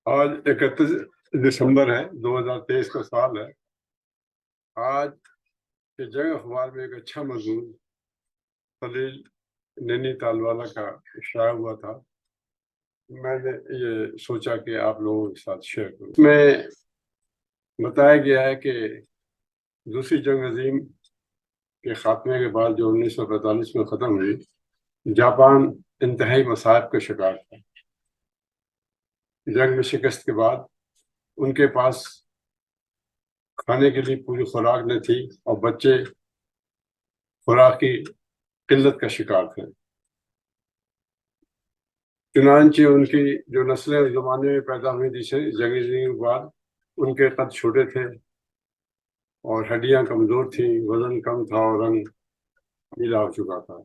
آج 31 دسمبر ہے، 2023 کا سال ہے۔ آج کے جنگ اخبار میں ایک اچھا مضمون خلیل نینی تال والا کا شائع ہوا تھا۔ میں نے یہ سوچا کہ آپ لوگوں کے ساتھ شیئر کروں۔ اس میں بتایا گیا ہے کہ دوسری جنگ عظیم کے خاتمے کے بعد جو 1945 میں ختم ہوئی، جاپان انتہائی مصائب کا شکار تھا۔ جنگ میں شکست کے بعد ان کے پاس کھانے کے لیے پوری خوراک نہ تھی اور بچے خوراک کی قلت کا شکار تھے۔ چنانچہ ان کی جو نسلیں اس زمانے میں پیدا ہوئی تھی جنگ عظیم کے بعد، ان کے قد چھوٹے تھے اور ہڈیاں کمزور تھیں، وزن کم تھا اور رنگ نیلا ہو چکا تھا۔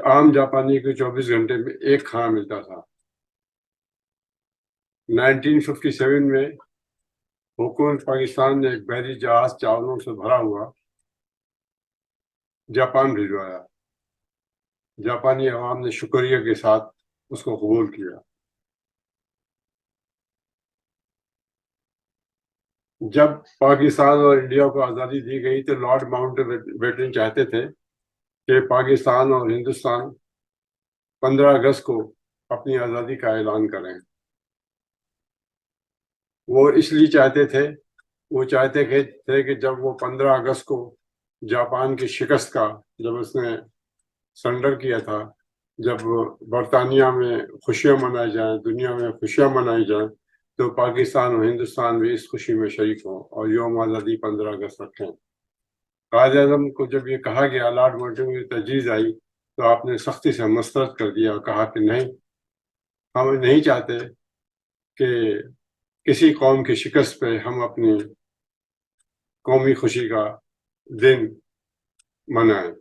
عام جاپانی کو 24 گھنٹے میں ایک کھانا ملتا تھا۔ 1957 میں حکومت پاکستان نے ایک بحری جہاز چاولوں سے بھرا ہوا جاپان بھجوایا۔ جاپانی عوام نے شکریہ کے ساتھ اس کو قبول کیا۔ جب پاکستان اور انڈیا کو آزادی دی گئی تو لارڈ ماؤنٹ بیٹن چاہتے تھے کہ پاکستان اور ہندوستان 15 اگست کو اپنی آزادی کا اعلان کریں۔ وہ اس لیے چاہتے تھے کہ جب وہ 15 اگست کو جاپان کی شکست کا، جب اس نے سرنڈر کیا تھا، جب برطانیہ میں خوشیاں منائی جائیں، دنیا میں خوشیاں منائی جائیں، تو پاکستان اور ہندوستان بھی اس خوشی میں شریک ہوں اور یوم آزادی 15 اگست رکھیں۔ قائد اعظم کو جب یہ کہا گیا، لارڈ ماؤنٹبیٹن کی تجویز آئی، تو آپ نے سختی سے مسترد کر دیا اور کہا کہ نہیں، ہم نہیں چاہتے کہ کسی قوم کی شکست پہ ہم اپنی قومی خوشی کا دن منائیں۔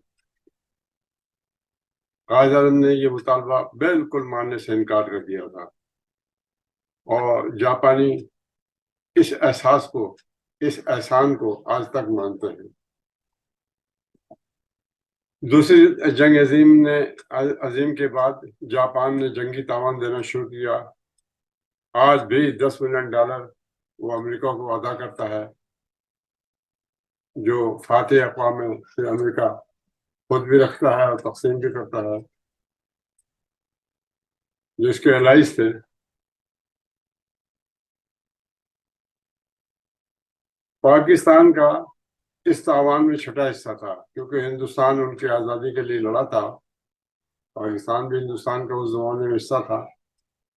قائد اعظم نے یہ مطالبہ بالکل ماننے سے انکار کر دیا تھا، اور جاپانی اس احسان کو آج تک مانتے ہیں۔ دوسری جنگ عظیم کے بعد جاپان نے جنگی تاوان دینا شروع کیا۔ آج بھی $10 ملین وہ امریکہ کو ادا کرتا ہے، جو فاتح اقوام سے امریکہ خود بھی رکھتا ہے اور تقسیم بھی کرتا ہے، جس کے الائز تھے۔ پاکستان کا اس تاوان میں چھٹا حصہ تھا، کیونکہ ہندوستان ان کی آزادی کے لیے لڑا تھا، پاکستان بھی ہندوستان کا اس زمانے میں حصہ تھا،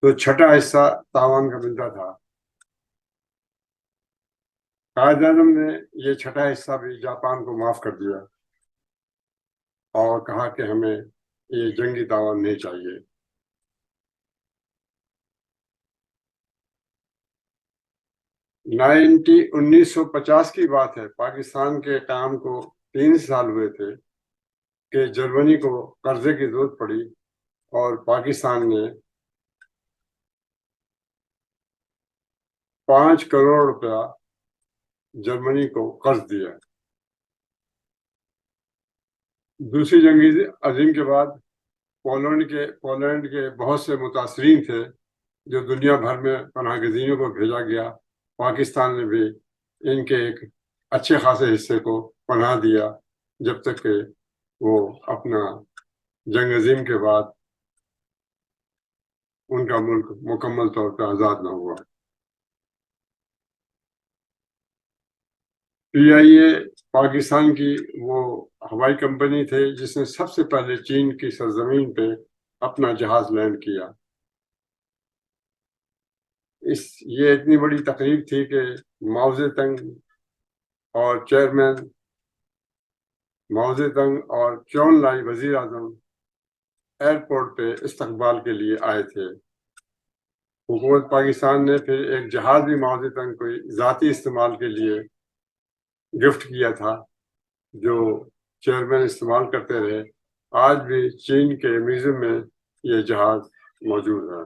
تو چھٹا حصہ تاوان کا ملتا تھا۔ قائد اعظم نے یہ چھٹا حصہ بھی جاپان کو معاف کر دیا اور کہا کہ ہمیں یہ جنگی تاوان نہیں چاہیے۔ 1950 کی بات ہے، پاکستان کے قیام کو 3 سال ہوئے تھے کہ جرمنی کو قرضے کی ضرورت پڑی اور پاکستان نے 5 کروڑ روپیہ جرمنی کو قرض دیا۔ دوسری جنگ عظیم کے بعد پولینڈ کے بہت سے متاثرین تھے جو دنیا بھر میں پناہ گزینوں کو بھیجا گیا۔ پاکستان نے بھی ان کے ایک اچھے خاصے حصے کو پناہ دیا جب تک کہ وہ اپنا جنگ عظیم کے بعد ان کا ملک مکمل طور پر آزاد نہ ہوا۔ PIA پاکستان کی وہ ہوائی کمپنی تھے جس نے سب سے پہلے چین کی سرزمین پہ اپنا جہاز لینڈ کیا۔ یہ اتنی بڑی تقریب تھی کہ ماؤ زے تنگ اور چون لائی وزیر اعظم ایئرپورٹ پہ استقبال کے لیے آئے تھے۔ حکومت پاکستان نے پھر ایک جہاز بھی ماؤ زے تنگ کو ذاتی استعمال کے لیے گفٹ کیا تھا، جو چیئرمین استعمال کرتے رہے۔ آج بھی چین کے میوزیم میں یہ جہاز موجود ہے۔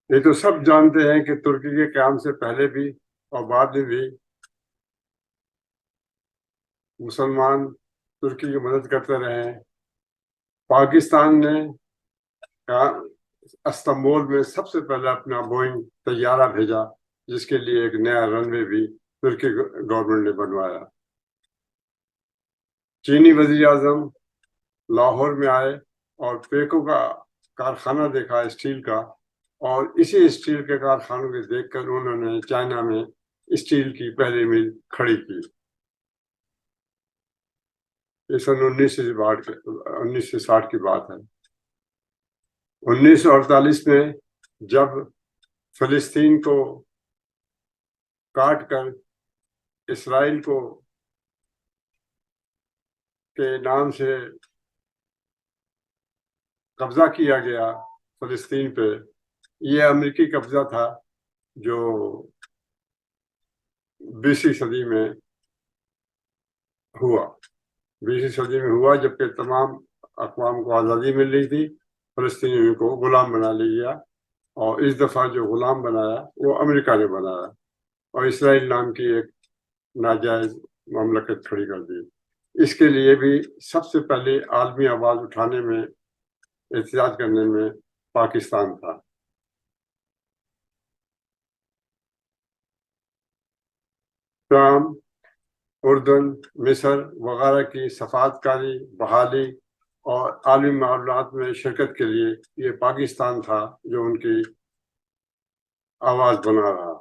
یہ تو سب جانتے ہیں کہ ترکی کے قیام سے پہلے بھی اور بعد میں بھی مسلمان ترکی کی مدد کرتے رہے ہیں۔ پاکستان نے استنبول میں سب سے پہلے اپنا بوئنگ طیارہ بھیجا، جس کے لیے ایک نیا رن وے بھی ترکی گورنمنٹ نے بنوایا۔ چینی وزیر اعظم لاہور میں آئے اور پیکو کا کارخانہ دیکھا اسٹیل کا، اور اسی اسٹیل کے کارخانوں کے دیکھ کر انہوں نے چائنا میں اسٹیل کی پہلی مل کھڑی کی۔ یہ سن 1960 کی بات ہے۔ 1948 میں جب فلسطین کو کاٹ کر اسرائیل کو کے نام سے قبضہ کیا گیا فلسطین پہ، یہ امریکی قبضہ تھا جو 20ویں صدی میں ہوا۔ 20ویں صدی میں ہوا جبکہ تمام اقوام کو آزادی مل رہی تھی، فلسطینیوں کو غلام بنا لیا، اور اس دفعہ جو غلام بنایا وہ امریکہ نے بنایا، اور اسرائیل نام کی ایک ناجائز مملکت کھڑی کر دی۔ اس کے لیے بھی سب سے پہلے عالمی آواز اٹھانے میں، احتجاج کرنے میں پاکستان تھا۔ شام، اردن، مصر وغیرہ کی سفارتکاری بحالی اور عالمی معاملات میں شرکت کے لیے یہ پاکستان تھا جو ان کی آواز بنا رہا۔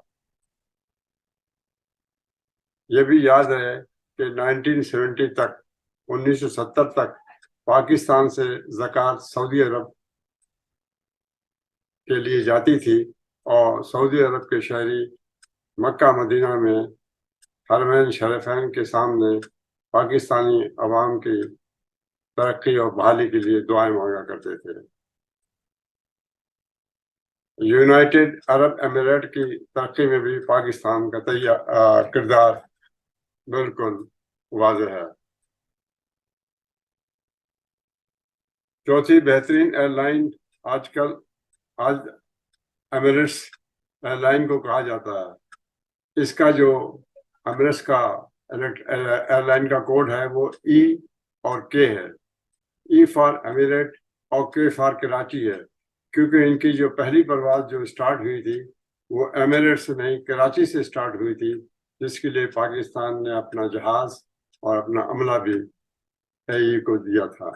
یہ بھی یاد ہے کہ 1970 تک، 1970 تک پاکستان سے زکوٰۃ سعودی عرب کے لیے جاتی تھی، اور سعودی عرب کے شہری مکہ مدینہ میں حرمین شریفین کے سامنے پاکستانی عوام کی ترقی اور بحالی کے لیے دعائیں مانگا کرتے تھے۔ یونائٹڈ عرب امارات کی ترقی میں بھی پاکستان کا کردار بالکل واضح ہے۔ چوتھی بہترین ایئر لائن آج ایمریٹس ایئر لائن کو کہا جاتا ہے۔ اس کا جو ایمریٹس کا ایئر لائن کا کوڈ ہے وہ ای اور کے ہے۔ ای فار ایمریٹ اور کے فار کراچی ہے، کیونکہ ان کی جو پہلی پرواز جو اسٹارٹ ہوئی تھی وہ ایمریٹ سے نہیں، کراچی سے اسٹارٹ ہوئی تھی، جس کے لیے پاکستان نے اپنا جہاز اور اپنا عملہ بھی اے ای کو دیا تھا۔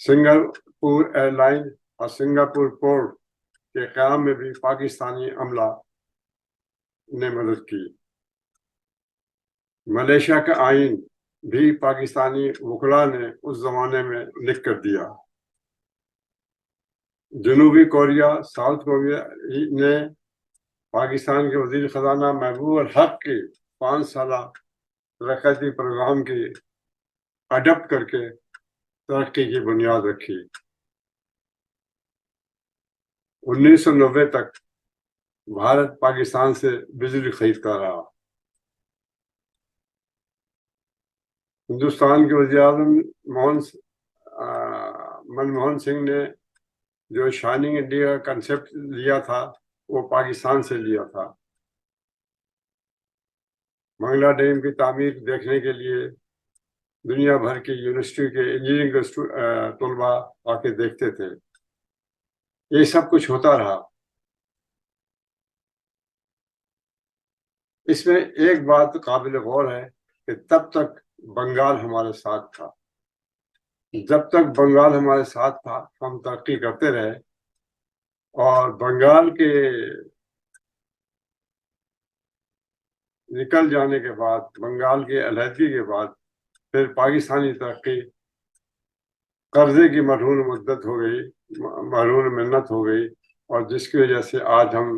سنگاپور ایئر لائن اور سنگاپور پورٹ کے قیام میں بھی پاکستانی عملہ نے مدد کی۔ ملیشیا کا آئین بھی پاکستانی وکلاء نے اس زمانے میں لکھ کر دیا۔ جنوبی کوریا، ساؤتھ کوریا نے پاکستان کے وزیر خزانہ محبوب الحق کے 5 سالہ ترقیاتی پروگرام کی اڈاپٹ کر کے ترقی کی بنیاد رکھی۔ 1990 تک بھارت پاکستان سے بجلی خریدتا رہا۔ ہندوستان کے وزیر اعظم منموہن سنگھ نے جو شائننگ انڈیا کا کنسیپٹ لیا تھا وہ پاکستان سے لیا تھا۔ منگلا ڈیم کی تعمیر دیکھنے کے لیے دنیا بھر کی یونیورسٹی کے انجینئرنگ کے طلباء آ کے دیکھتے تھے۔ یہ سب کچھ ہوتا رہا۔ اس میں ایک بات قابل غور ہے کہ تب تک بنگال ہمارے ساتھ تھا۔ جب تک بنگال ہمارے ساتھ تھا ہم ترقی کرتے رہے، اور بنگال کے نکل جانے کے بعد، بنگال کی علیحدگی کے بعد، پھر پاکستانی ترقی قرضے کی مرہون مدت ہو گئی، مرہون منت ہو گئی، اور جس کی وجہ سے آج ہم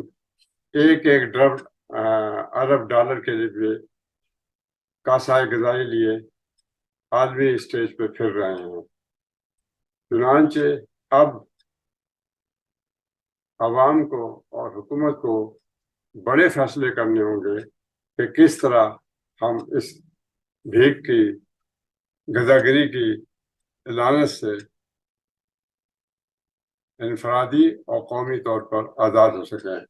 ایک ارب ڈالر کے لیے کاسائے غذائی لیے عالمی اسٹیج پہ پھر رہے ہیں۔ چنانچہ اب عوام کو اور حکومت کو بڑے فیصلے کرنے ہوں گے کہ کس طرح ہم اس بھیک کی، غداگری کی لعنت سے انفرادی اور قومی طور پر آزاد ہو سکیں۔